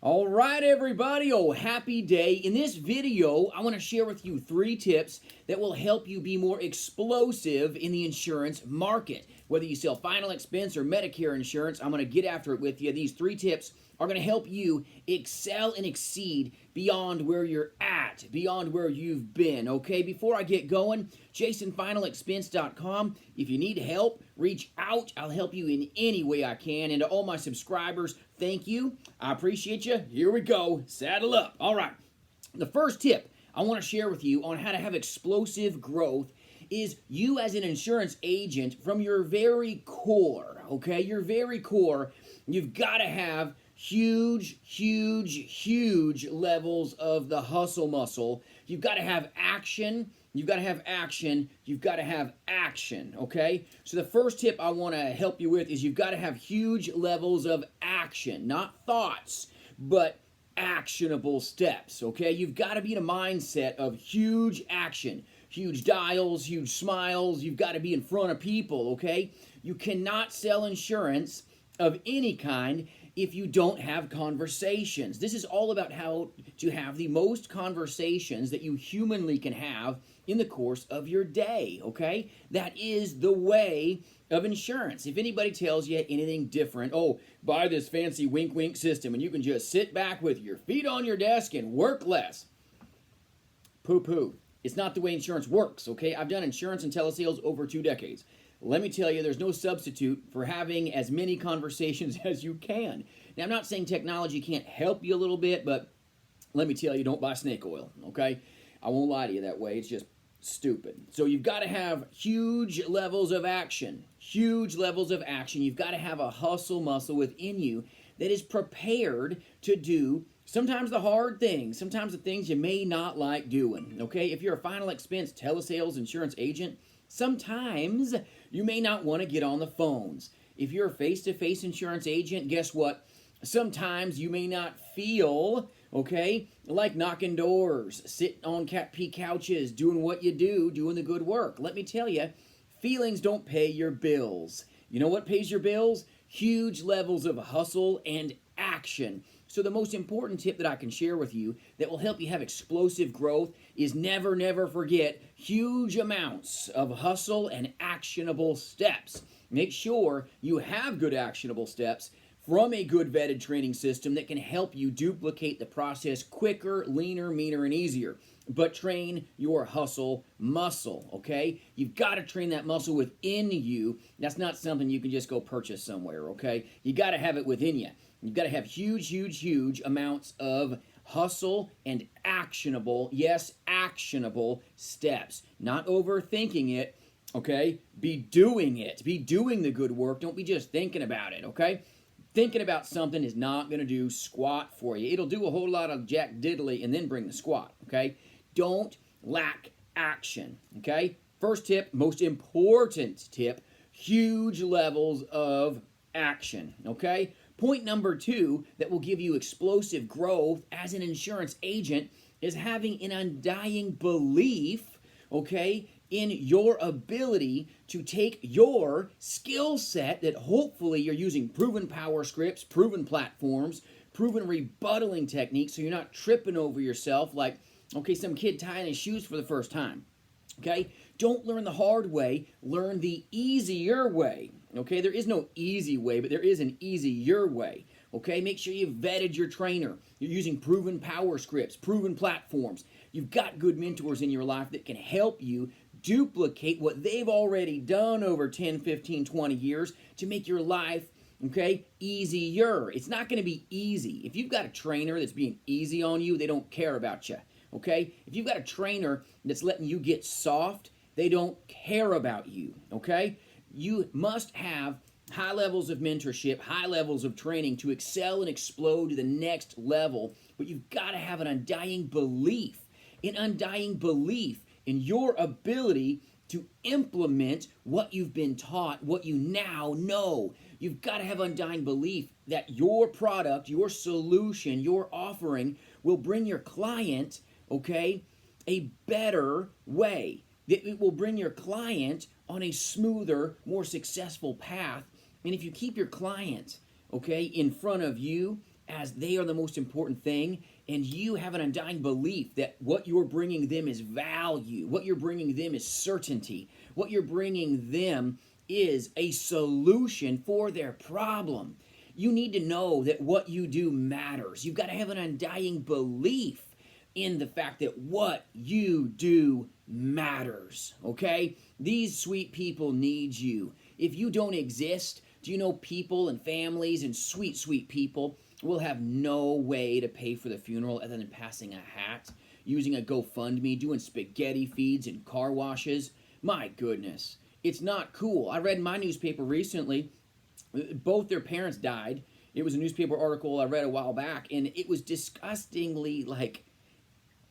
All right, everybody. Oh, happy day. In this video, I want to share with you 3 tips that will help you be more explosive in the insurance market. Whether you sell final expense or Medicare insurance, I'm going to get after it with you. These 3 tips are going to help you excel and exceed beyond where you're at, beyond where you've been, okay? Before I get going, jasonfinalexpense.com. If you need help, reach out. I'll help you in any way I can. And to all my subscribers, thank you. I appreciate you. Here we go. Saddle up. All right. The first tip I want to share with you on how to have explosive growth is you as an insurance agent from your very core, okay? Your very core, you've got to have huge levels of the hustle muscle. You've got to have action. You've got to have action. You've got to have action, okay? So the first tip I want to help you with is you've got to have huge levels of action, not thoughts, but actionable steps, okay? You've got to be in a mindset of huge action, huge dials, huge smiles. You've got to be in front of people, okay? You cannot sell insurance of any kind if you don't have conversations. This is all about how to have the most conversations that you humanly can have in the course of your day, okay? That is the way of insurance. If anybody tells you anything different, oh, buy this fancy wink-wink system and you can just sit back with your feet on your desk and work less. Poo-poo. It's not the way insurance works, okay? I've done insurance and telesales over 2 decades. Let me tell you, there's no substitute for having as many conversations as you can. Now, I'm not saying technology can't help you a little bit, but let me tell you, don't buy snake oil, okay? I won't lie to you that way. It's just stupid. So you've got to have huge levels of action. Huge levels of action. You've got to have a hustle muscle within you that is prepared to do sometimes the hard things, sometimes the things you may not like doing, okay? If you're a final expense telesales insurance agent, sometimes you may not want to get on the phones. If you're a face-to-face insurance agent, guess what? Sometimes you may not feel, okay, like knocking doors, sitting on couches, doing what you do, doing the good work. Let me tell you, feelings don't pay your bills. You know what pays your bills? Huge levels of hustle and action. So the most important tip that I can share with you that will help you have explosive growth is never forget huge amounts of hustle and actionable steps. Make sure you have good actionable steps from a good vetted training system that can help you duplicate the process quicker, leaner, meaner, and easier. But train your hustle muscle, okay? You've got to train that muscle within you. That's not something you can just go purchase somewhere, okay? You got to have it within you. You've got to have huge amounts of hustle and actionable, yes, actionable steps. Not overthinking it, okay? Be doing it. Be doing the good work. Don't be just thinking about it, okay? Thinking about something is not going to do squat for you. It'll do a whole lot of jack diddly and then bring the squat, okay? Don't lack action, okay? First tip, most important tip, huge levels of action, okay? Point number 2 that will give you explosive growth as an insurance agent is having an undying belief, okay, in your ability to take your skill set that hopefully you're using proven power scripts, proven platforms, proven rebuttaling techniques so you're not tripping over yourself like, okay, some kid tying his shoes for the first time, okay? Don't learn the hard way, learn the easier way, okay? There is no easy way, but there is an easier way, okay? Make sure you've vetted your trainer. You're using proven power scripts, proven platforms. You've got good mentors in your life that can help you duplicate what they've already done over 10, 15, 20 years to make your life, okay, easier. It's not going to be easy. If you've got a trainer that's being easy on you, they don't care about you, okay? If you've got a trainer that's letting you get soft, they don't care about you, okay? You must have high levels of mentorship, high levels of training to excel and explode to the next level, but you've got to have an undying belief in your ability to implement what you've been taught, what you now know. You've got to have undying belief that your product, your solution, your offering will bring your client, okay, a better way. It will bring your client on a smoother, more successful path. And if you keep your client, okay, in front of you as they are the most important thing, and you have an undying belief that what you're bringing them is value, what you're bringing them is certainty, what you're bringing them is a solution for their problem. You need to know that what you do matters. You've got to have an undying belief in the fact that what you do matters, okay? These sweet people need you. If you don't exist, do you know people and families and sweet, sweet people will have no way to pay for the funeral other than passing a hat, using a GoFundMe, doing spaghetti feeds and car washes? My goodness, it's not cool. I read in my newspaper recently, both their parents died. It was a newspaper article I read a while back, and it was disgustingly,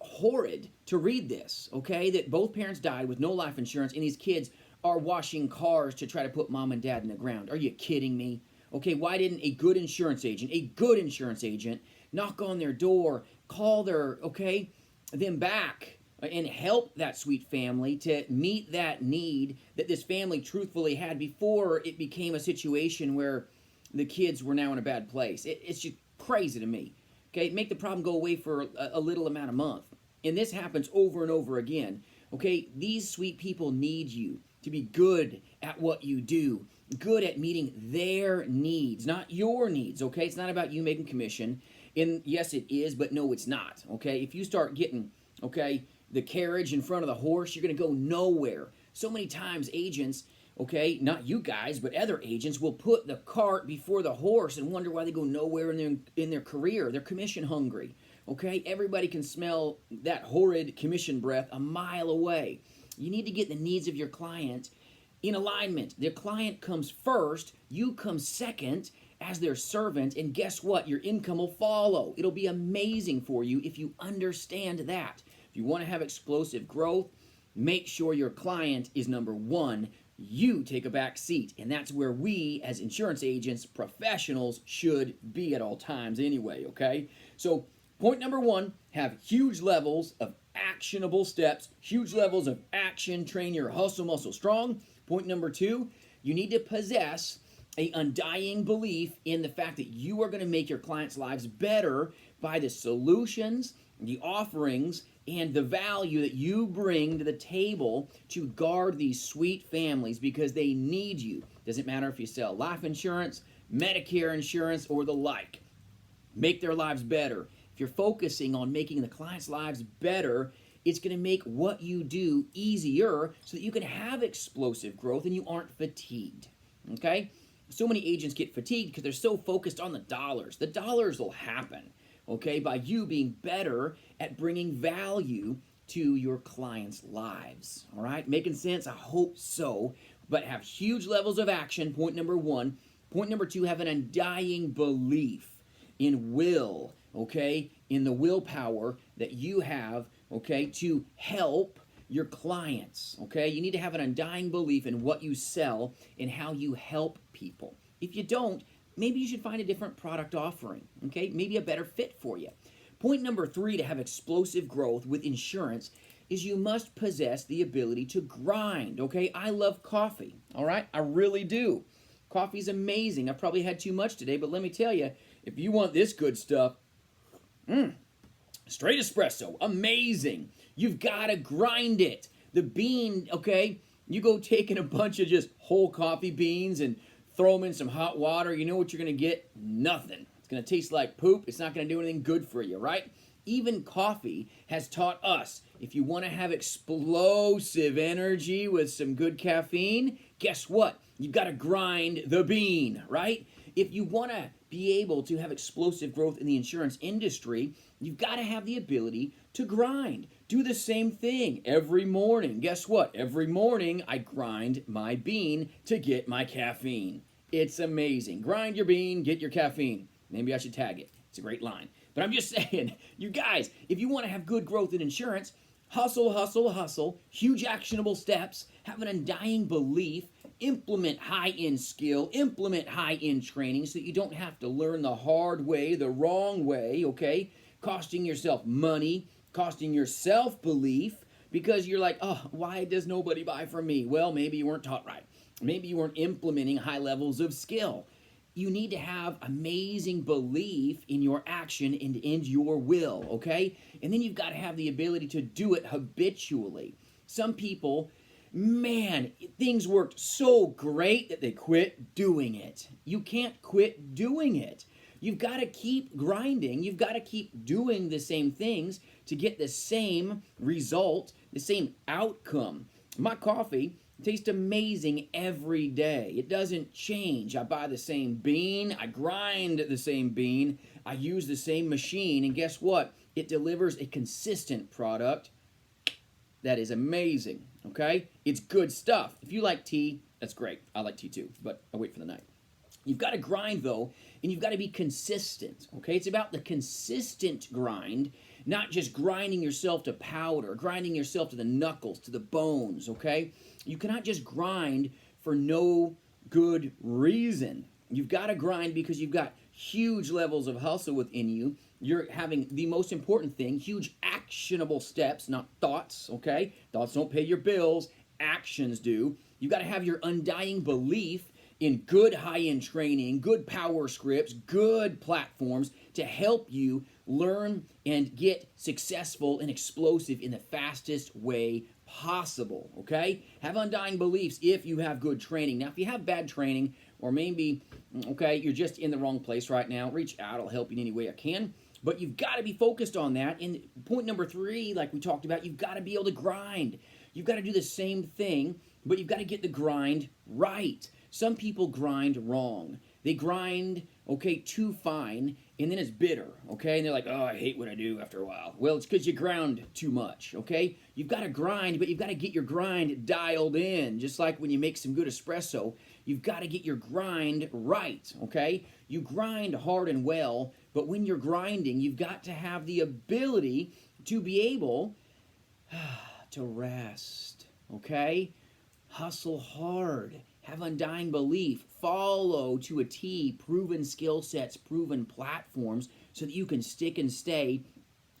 horrid to read this, okay? That both parents died with no life insurance, and these kids are washing cars to try to put mom and dad in the ground. Are you kidding me? Okay, why didn't a good insurance agent knock on their door, call them back, and help that sweet family to meet that need that this family truthfully had before it became a situation where the kids were now in a bad place? It's just crazy to me. Okay, make the problem go away for a little amount of month. And this happens over and over again. Okay, these sweet people need you to be good at what you do, good at meeting their needs, not your needs, okay? It's not about you making commission. And yes, it is, but no, it's not, okay? If you start getting, the carriage in front of the horse, you're going to go nowhere. So many times agents, okay, not you guys, but other agents will put the cart before the horse and wonder why they go nowhere in their career. They're commission hungry, okay? Everybody can smell that horrid commission breath a mile away. You need to get the needs of your client in alignment. The client comes first, you come second as their servant, and guess what? Your income will follow. It'll be amazing for you if you understand that. If you want to have explosive growth, make sure your client is number one. You take a back seat, and that's where we as insurance agents, professionals, should be at all times anyway, okay? So point number one, have huge levels of actionable steps, huge levels of action, train your hustle muscle strong. Point number two, you need to possess an undying belief in the fact that you are going to make your clients' lives better by the solutions, the offerings, and the value that you bring to the table to guard these sweet families because they need you. Doesn't matter if you sell life insurance, Medicare insurance, or the like. Make their lives better. If you're focusing on making the clients' lives better, it's going to make what you do easier so that you can have explosive growth and you aren't fatigued, okay? So many agents get fatigued because they're so focused on the dollars. The dollars will happen, okay, by you being better at bringing value to your clients' lives, all right? Making sense? I hope so. But have huge levels of action, point number one. Point number two, have an undying belief in will, okay, in the willpower that you have, okay, to help your clients, okay? You need to have an undying belief in what you sell and how you help people. If you don't, maybe you should find a different product offering, okay? Maybe a better fit for you. Point number three to have explosive growth with insurance is you must possess the ability to grind, okay? I love coffee, all right? I really do. Coffee's amazing. I probably had too much today, but let me tell you, if you want this good stuff, straight espresso, amazing. You've got to grind it. The bean, okay, you go taking a bunch of just whole coffee beans and throw them in some hot water, you know what you're going to get? Nothing. It's going to taste like poop. It's not going to do anything good for you, right? Even coffee has taught us, if you want to have explosive energy with some good caffeine, guess what? You've got to grind the bean, right? If you want to be able to have explosive growth in the insurance industry, you've got to have the ability to grind. Do the same thing every morning. Guess what? Every morning I grind my bean to get my caffeine. It's amazing. Grind your bean, get your caffeine. Maybe I should tag it. It's a great line. But I'm just saying, you guys, if you want to have good growth in insurance, hustle, hustle, hustle, huge actionable steps, have an undying belief, implement high-end skill, implement high-end training so that you don't have to learn the hard way, the wrong way, okay? Costing yourself money, costing your self-belief because you're like, oh, why does nobody buy from me? Well, maybe you weren't taught right. Maybe you weren't implementing high levels of skill. you need to have amazing belief in your action and in your will, okay? And then you've got to have the ability to do it habitually. Some people, man, things worked so great that they quit doing it. You can't quit doing it. You've got to keep grinding. You've got to keep doing the same things to get the same result, the same outcome. My coffee tastes amazing every day. It doesn't change. I buy the same bean. I grind the same bean. I use the same machine. And guess what? It delivers a consistent product that is amazing. Okay? It's good stuff. If you like tea, that's great. I like tea too, but I'll wait for the night. You've got to grind, though, and you've got to be consistent, okay? It's about the consistent grind, not just grinding yourself to powder, grinding yourself to the knuckles, to the bones, okay? You cannot just grind for no good reason. You've got to grind because you've got huge levels of hustle within you. You're having the most important thing, huge actionable steps, not thoughts, okay? Thoughts don't pay your bills. Actions do. You've got to have your undying belief in good high-end training, good power scripts, good platforms to help you learn and get successful and explosive in the fastest way possible, okay? Have undying beliefs if you have good training. Now, if you have bad training, or maybe, okay, you're just in the wrong place right now, reach out. I'll help you in any way I can. But you've got to be focused on that. And point number 3, like we talked about, you've got to be able to grind. You've got to do the same thing, but you've got to get the grind right. Some people grind wrong. They grind, okay, too fine, and then it's bitter, okay? And they're like, oh, I hate what I do after a while. Well, it's because you ground too much, okay? You've got to grind, but you've got to get your grind dialed in. Just like when you make some good espresso, you've got to get your grind right, okay? You grind hard and well, but when you're grinding, you've got to have the ability to be able to rest, okay? Hustle hard. Have undying belief. Follow to a T proven skill sets, proven platforms so that you can stick and stay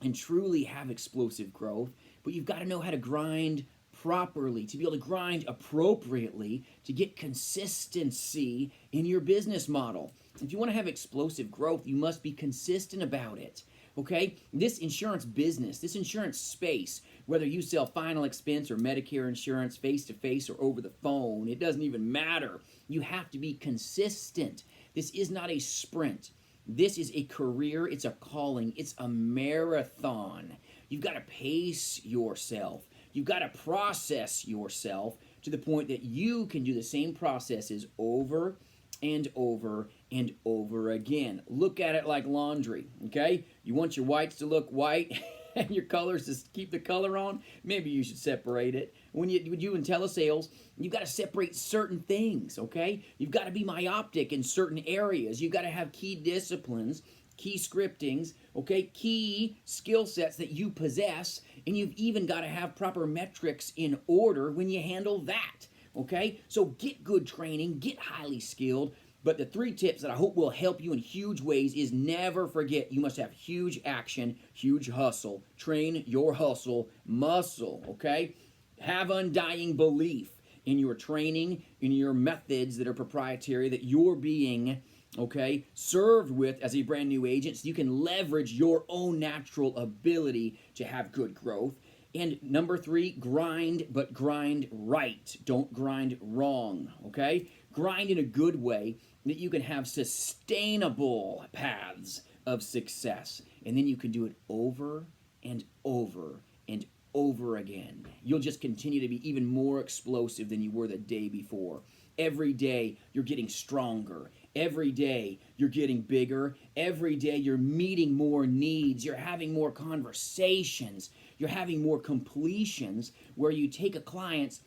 and truly have explosive growth. But you've got to know how to grind properly, to be able to grind appropriately, to get consistency in your business model. If you want to have explosive growth, you must be consistent about it. Okay? This insurance business, this insurance space, whether you sell final expense or Medicare insurance face-to-face or over the phone, it doesn't even matter. You have to be consistent. This is not a sprint. This is a career. It's a calling. It's a marathon. You've got to pace yourself. You've got to process yourself to the point that you can do the same processes over and over and over again. Look at it like laundry, okay? You want your whites to look white and your colors to keep the color on? Maybe you should separate it. When you in telesales, you've got to separate certain things, okay? You've got to be myopic in certain areas. You've got to have key disciplines, key scriptings, okay? Key skill sets that you possess, and you've even got to have proper metrics in order when you handle that. Okay, so get good training, get highly skilled, but the 3 tips that I hope will help you in huge ways is never forget you must have huge action, huge hustle. Train your hustle muscle, okay? Have undying belief in your training, in your methods that are proprietary, that you're being, okay, served with as a brand new agent so you can leverage your own natural ability to have good growth. And number 3, grind, but grind right. Don't grind wrong, okay? Grind in a good way that you can have sustainable paths of success. And then you can do it over and over and over again. You'll just continue to be even more explosive than you were the day before. Every day, you're getting stronger. Every day, you're getting bigger. Every day, you're meeting more needs. You're having more conversations. You're having more completions where you take a client's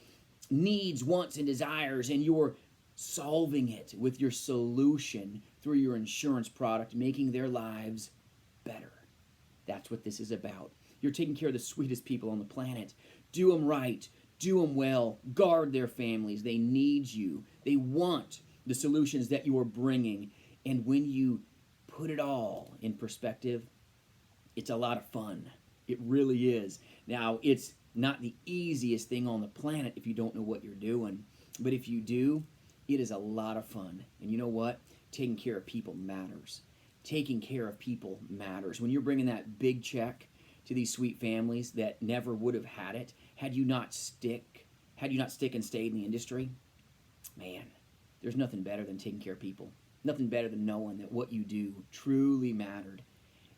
needs, wants, and desires, and you're solving it with your solution through your insurance product, making their lives better. That's what this is about. You're taking care of the sweetest people on the planet. Do them right. Do them well. Guard their families. They need you. They want the solutions that you are bringing. And when you put it all in perspective, it's a lot of fun. It really is. Now, it's not the easiest thing on the planet if you don't know what you're doing. But if you do, it is a lot of fun. And you know what? taking care of people matters. Taking care of people matters. When you're bringing that big check to these sweet families that never would have had it had you not stick and stayed in the industry, man, there's nothing better than taking care of people. Nothing better than knowing that what you do truly mattered.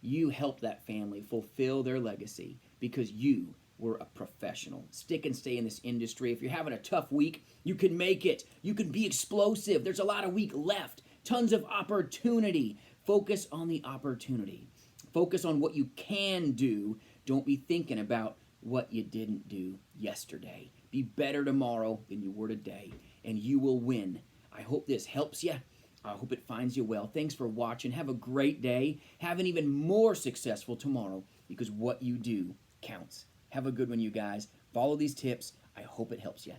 You helped that family fulfill their legacy because you were a professional. Stick and stay in this industry. If you're having a tough week, you can make it. You can be explosive. There's a lot of week left. Tons of opportunity. Focus on the opportunity. Focus on what you can do. Don't be thinking about what you didn't do yesterday. Be better tomorrow than you were today, and you will win. I hope this helps you. I hope it finds you well. Thanks for watching. Have a great day. Have an even more successful tomorrow, because what you do counts. Have a good one, you guys. Follow these tips. I hope it helps you.